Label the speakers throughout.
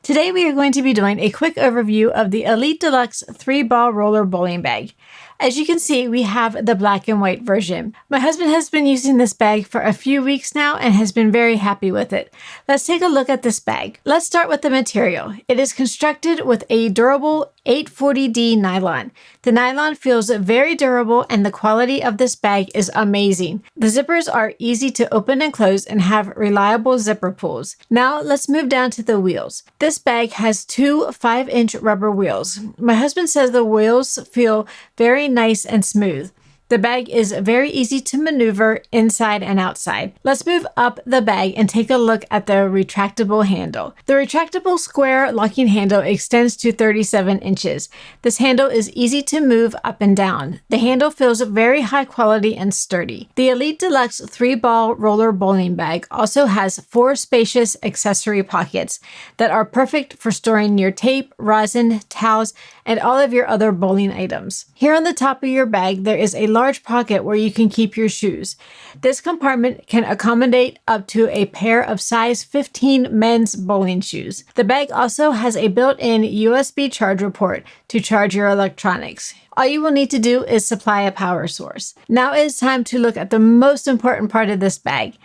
Speaker 1: Today we are going to be doing a quick overview of the Elite Deluxe 3-ball roller bowling bag. As you can see, we have the black and white version. My husband has been using this bag for a few weeks now and has been very happy with it. Let's take a look at this bag. Let's start with the material. It is constructed with a durable 840D nylon. The nylon feels very durable and the quality of this bag is amazing. The zippers are easy to open and close and have reliable zipper pulls. Now let's move down to the wheels. This bag has two 5-inch rubber wheels. My husband says the wheels feel very nice and smooth. The bag is very easy to maneuver inside and outside. Let's move up the bag and take a look at the retractable handle. The retractable square locking handle extends to 37 inches. This handle is easy to move up and down. The handle feels very high quality and sturdy. The Elite Deluxe 3-ball roller bowling bag also has 4 spacious accessory pockets that are perfect for storing your tape, rosin, towels, and all of your other bowling items. Here on the top of your bag, there is a large pocket where you can keep your shoes. This compartment can accommodate up to a pair of size 15 men's bowling shoes. The bag also has a built-in USB charger port to charge your electronics. All you will need to do is supply a power source. Now it is time to look at the most important part of this bag.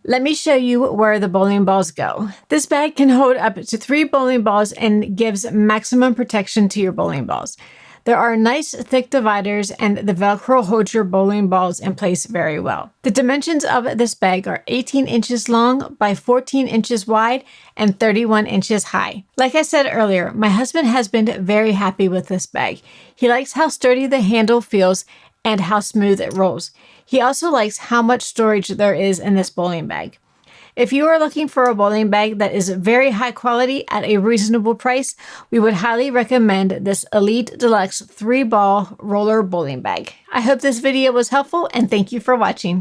Speaker 1: Let me show you where the bowling balls go. This bag can hold up to 3 bowling balls and gives maximum protection to your bowling balls. There are nice thick dividers and the Velcro holds your bowling balls in place very well. The dimensions of this bag are 18 inches long by 14 inches wide and 31 inches high. Like I said earlier, my husband has been very happy with this bag. He likes how sturdy the handle feels and how smooth it rolls. He also likes how much storage there is in this bowling bag. If you are looking for a bowling bag that is very high quality at a reasonable price, we would highly recommend this Elite Deluxe 3-ball roller bowling bag. I hope this video was helpful and thank you for watching.